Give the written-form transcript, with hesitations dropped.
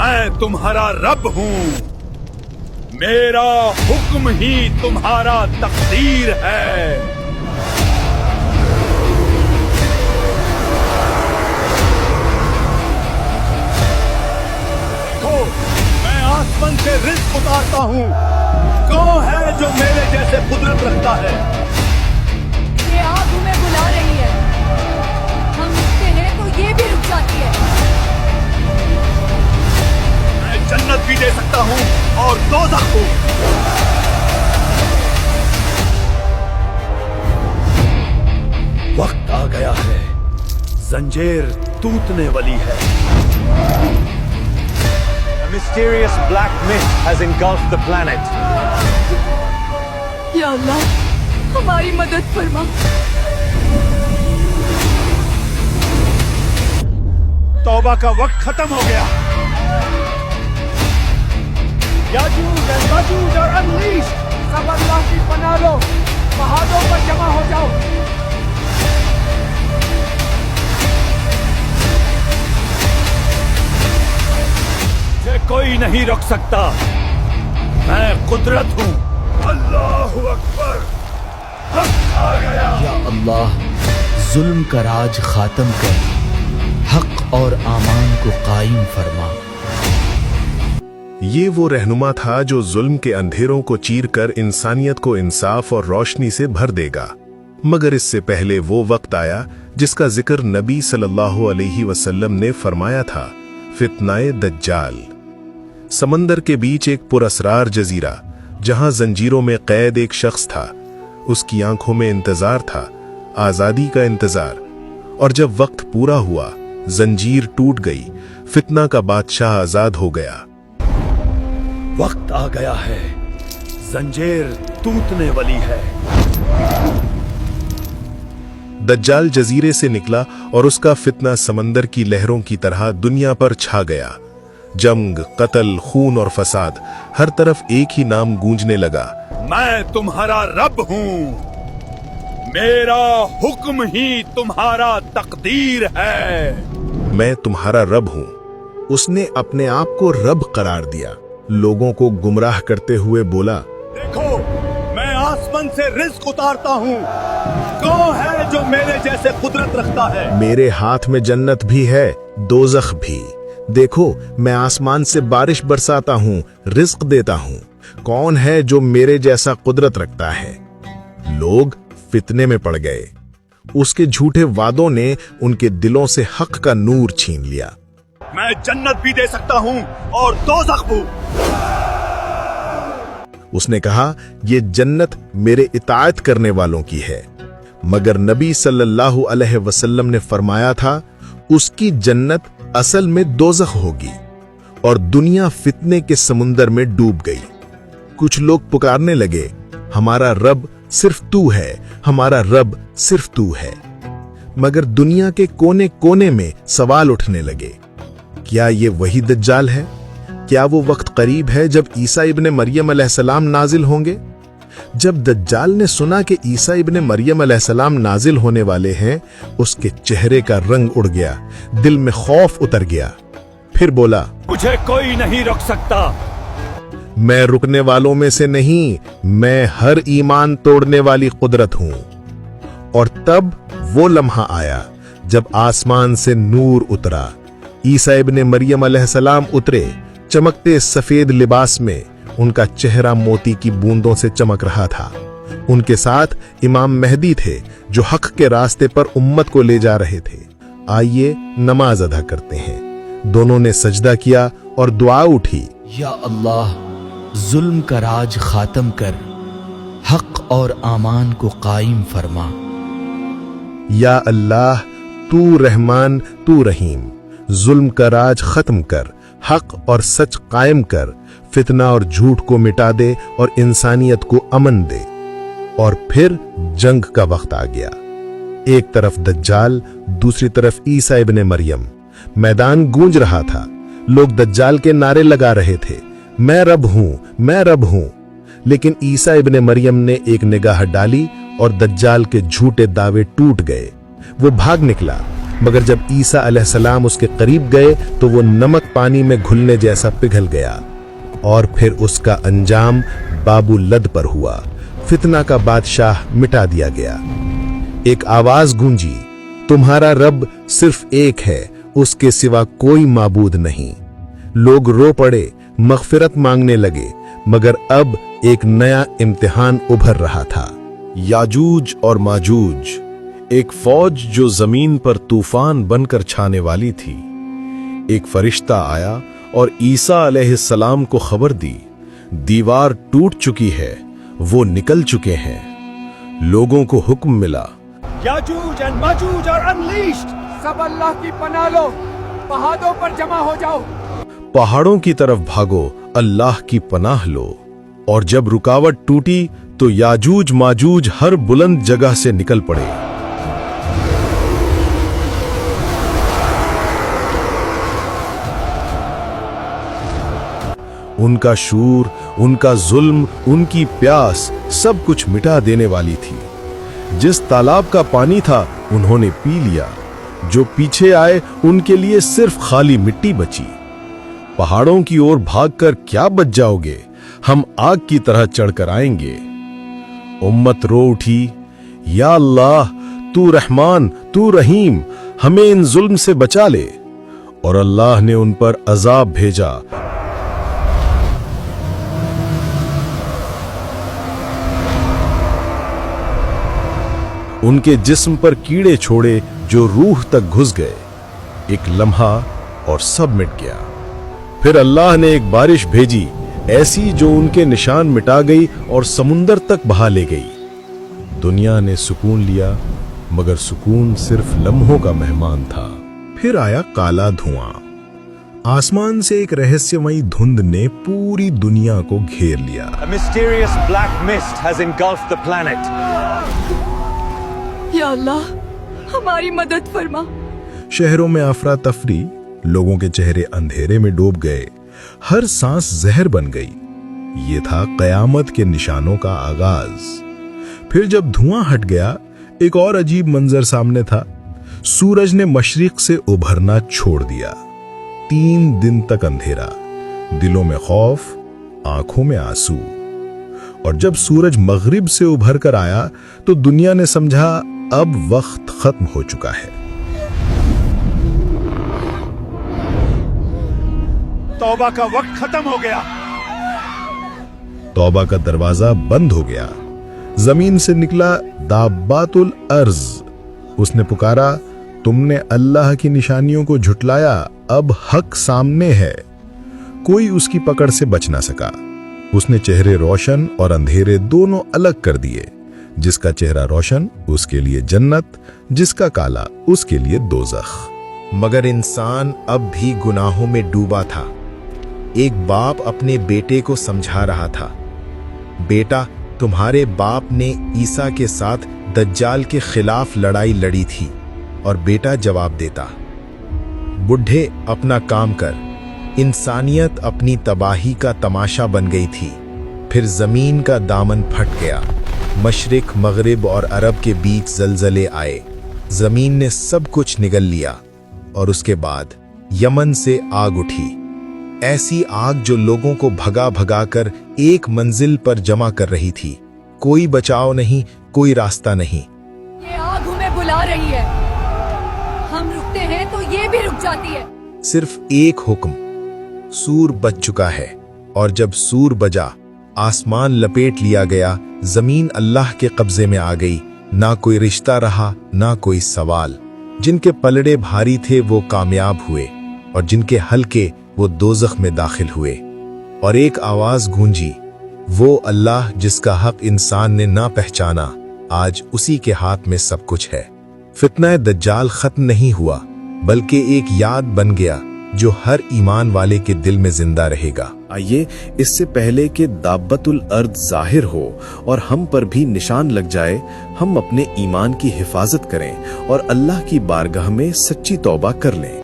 मैं तुम्हारा रब हूँ, मेरा हुक्म ही तुम्हारा तकदीर है। देखो, मैं आसमान से रिज़्क़ उतारता हूँ। कौन है जो मेरे जैसे कुदरत रखता है? ये आग हमें बुला रही है, हम रुकते हैं तो ये भी रुक जाती है। मैं जन्नत भी दे सकता हूँ और दोज़ख को। वक्त आ गया है, जंजीर टूटने वाली है। A mysterious black mist has engulfed the planet. या अल्लाह, हमारी मदद फरमा। तौबा का वक्त खत्म हो गया। याजूज और माजूज और अनलीश, सब अल्लाह की पनाह लो, पहाड़ों पर जमा हो जाओ। मुझे कोई नहीं रोक सकता, मैं कुदरत हूँ। अल्लाहु अकबर, वक्त आ गया। या अल्लाह, जुल्म का राज खात्म कर, हक और आमान को कायम फरमा। ये वो रहनुमा था जो जुल्म के अंधेरों को चीरकर इंसानियत को इंसाफ और रोशनी से भर देगा। मगर इससे पहले वो वक्त आया जिसका जिक्र नबी सल्लल्लाहु अलैहि वसल्लम ने फरमाया था, फितनाए दज्जाल। समंदर के बीच एक पुरअसरार जजीरा, जहां जंजीरों में कैद एक शख्स था। उसकी आंखों में इंतजार था, आजादी का इंतजार। और जब वक्त पूरा हुआ, जंजीर टूट गई, फितना का बादशाह आजाद हो गया। वक्त आ गया है, जंजीर टूटने वाली है। दज्जाल जजीरे से निकला और उसका फितना समंदर की लहरों की तरह दुनिया पर छा गया। जंग, कत्ल, खून और फसाद, हर तरफ एक ही नाम गूंजने लगा, मैं तुम्हारा रब हूँ, मेरा हुक्म ही तुम्हारा तकदीर है। मैं तुम्हारा रब हूँ। उसने अपने आप को रब करार दिया, लोगों को गुमराह करते हुए बोला, देखो, मैं आसमान से रिज़्क़ उतारता हूँ। कौन है जो मेरे जैसे कुदरत रखता है? मेरे हाथ में जन्नत भी है, दोज़ख भी। देखो, मैं आसमान से बारिश बरसाता हूँ, रिज़्क़ देता हूँ। कौन है जो मेरे जैसा कुदरत रखता है? लोग फितने में पड़ गए। उसके झूठे वादों ने उनके दिलों से हक का नूर छीन लिया। मैं जन्नत भी दे सकता हूँ और दोज़ख भी। उसने कहा, ये जन्नत मेरे इताअत करने वालों की है। मगर नबी सल्लल्लाहु अलैहि वसल्लम ने फरमाया था, उसकी जन्नत असल में दोज़ख होगी। और दुनिया फितने के समुंदर में डूब गई। कुछ लोग पुकारने लगे, हमारा रब सिर्फ तू है, हमारा रब सिर्फ तू है। मगर दुनिया के कोने कोने में सवाल उठने लगे, क्या ये वही दज्जाल है? क्या वो वक्त करीब है जब ईसा इब्ने मरियम अलैहिस्सलाम नाजिल होंगे? जब दज्जाल ने सुना कि ईसा इब्ने मरियम अलैहिस्सलाम नाजिल होने वाले हैं, उसके चेहरे का रंग उड़ गया, दिल में खौफ उतर गया। फिर बोला, मुझे कोई नहीं रोक सकता। मैं रुकने वालों में से नहीं, मैं हर ईमान तोड़ने वाली कुदरत हूं। और तब वो लम्हा आया जब आसमान से नूर उतरा। ईसा इब्ने मरियम अलैहिस्सलाम उतरे, चमकते सफेद लिबास में। उनका चेहरा मोती की बूंदों से चमक रहा था। उनके साथ इमाम मेहदी थे, जो हक के रास्ते पर उम्मत को ले जा रहे थे। आइए नमाज अदा करते हैं। दोनों ने सजदा किया और दुआ उठी, या अल्लाह, जुल्म का राज खात्म कर, हक और आमान को कायम फरमा। या अल्लाह, तू रहमान, तू रहीम, जुल्म का राज खत्म कर, हक और सच कायम कर, फितना और झूठ को मिटा दे और इंसानियत को अमन दे। और फिर जंग का वक्त आ गया। एक तरफ दज्जाल, दूसरी तरफ ईसा इब्ने मरियम। मैदान गूंज रहा था। लोग दज्जाल के नारे लगा रहे थे, मैं रब हूं, मैं रब हूं। लेकिन ईसा इब्ने मरियम ने एक निगाह डाली और दज्जाल के झूठे दावे टूट गए। वो भाग निकला, मगर जब ईसा अलैहिस्सलाम उसके करीब गए तो वो नमक पानी में घुलने जैसा पिघल गया और फिर उसका अंजाम बाबू लद पर हुआ। फितना का बादशाह मिटा दिया गया। एक आवाज गूंजी, तुम्हारा रब सिर्फ एक है, उसके सिवा कोई माबूद नहीं। लोग रो पड़े, मगफिरत मांगने लगे, मगर अब एक नया इम्तिहान उभर रहा था। याजूज और माजूज, एक फौज जो जमीन पर तूफान बनकर छाने वाली थी। एक फरिश्ता आया और ईसा अलैहिस्सलाम को खबर दी, दीवार टूट चुकी है, वो निकल चुके हैं। लोगों को हुक्म मिला, Yajuj and Majuj are unleashed. सब अल्लाह की पनाह लो, पहाड़ों पर जमा हो जाओ। पहाड़ों की तरफ भागो, अल्लाह की पनाह लो। और जब रुकावट टूटी तो याजूज माजूज हर बुलंद जगह से निकल पड़े। उनका शूर, उनका जुल्म, उनकी प्यास सब कुछ मिटा देने वाली थी। जिस तालाब का पानी था उन्होंने पी लिया। जो पीछे आए उनके लिए सिर्फ खाली मिट्टी बची। पहाड़ों की ओर भागकर क्या बच जाओगे, हम आग की तरह चढ़कर आएंगे। उम्मत रो उठी, या अल्लाह, तू रहमान, तू रहीम, हमें इन जुल्म से बचा ले। और अल्लाह ने उन पर अजाब भेजा। उनके जिस्म पर कीड़े छोड़े जो रूह तक घुस गए। एक लम्हा और सब मिट गया। फिर अल्लाह ने एक बारिश भेजी, ऐसी जो उनके निशान मिटा गई और समुंदर तक बहा ले गई। दुनिया ने सुकून लिया, मगर सुकून सिर्फ लम्हों का मेहमान था। फिर आया काला धुआं। आसमान से एक रहस्यमयी धुंध ने पूरी दुनिया को घेर लिया। A mysterious black mist has engulfed the planet. या अल्लाह, हमारी मदद फरमा। शहरों में अफरा तफरी, लोगों के चेहरे अंधेरे में डूब गए, हर सांस जहर बन गई। ये था कयामत के निशानों का आगाज। फिर जब धुआं हट गया, एक और अजीब मंजर सामने था। सूरज ने मशरिक से उभरना छोड़ दिया। 3 दिन तक अंधेरा, दिलों में खौफ, आंखों में आंसू। और जब सूरज मगरिब से उभर कर आया तो दुनिया ने समझा अब वक्त खत्म हो चुका है। तौबा का वक्त खत्म हो गया। तौबा का दरवाजा बंद हो गया। जमीन से निकला दाब्बातुल अर्ज। उसने पुकारा, तुमने अल्लाह की निशानियों को झुटलाया, अब हक सामने है। कोई उसकी पकड़ से बच ना सका। उसने चेहरे रोशन और अंधेरे दोनों अलग कर दिए। जिसका चेहरा रोशन उसके लिए जन्नत, जिसका काला उसके लिए दोज़ख। मगर इंसान अब भी गुनाहों में डूबा था। एक बाप अपने बेटे को समझा रहा था, बेटा, तुम्हारे बाप ने ईसा के साथ दज्जाल के खिलाफ लड़ाई लड़ी थी। और बेटा जवाब देता, बुढ़े अपना काम कर। इंसानियत अपनी तबाही का तमाशा बन गई थी। फिर जमीन का दामन फट गया। मशरिक, मगरिब और अरब के बीच जलजले आए। जमीन ने सब कुछ निगल लिया। और उसके बाद यमन से आग उठी, ऐसी आग जो लोगों को भगा भगा कर एक मंजिल पर जमा कर रही थी। कोई बचाव नहीं, कोई रास्ता नहीं। ये आग हमें बुला रही है। हम रुकते हैं तो ये भी रुक जाती है। सिर्फ एक हुक्म, सूर बज चुका है। और जब सूर बजा, आसमान लपेट लिया गया। जमीन अल्लाह के कब्जे में आ गई। ना कोई रिश्ता रहा, ना कोई सवाल। जिनके पलड़े भारी थे वो कामयाब हुए, और जिनके हल्के वो दोज़ख में दाखिल हुए। और एक आवाज गूंजी, वो अल्लाह जिसका हक इंसान ने ना पहचाना, आज उसी के हाथ में सब कुछ है। फितना दज्जाल खत्म नहीं हुआ, बल्कि एक याद बन गया जो हर ईमान वाले के दिल में जिंदा रहेगा। आइए, इससे पहले कि दाब्बतुल अर्द जाहिर हो और हम पर भी निशान लग जाए, हम अपने ईमान की हिफाजत करें और अल्लाह की बारगाह में सच्ची तौबा कर लें।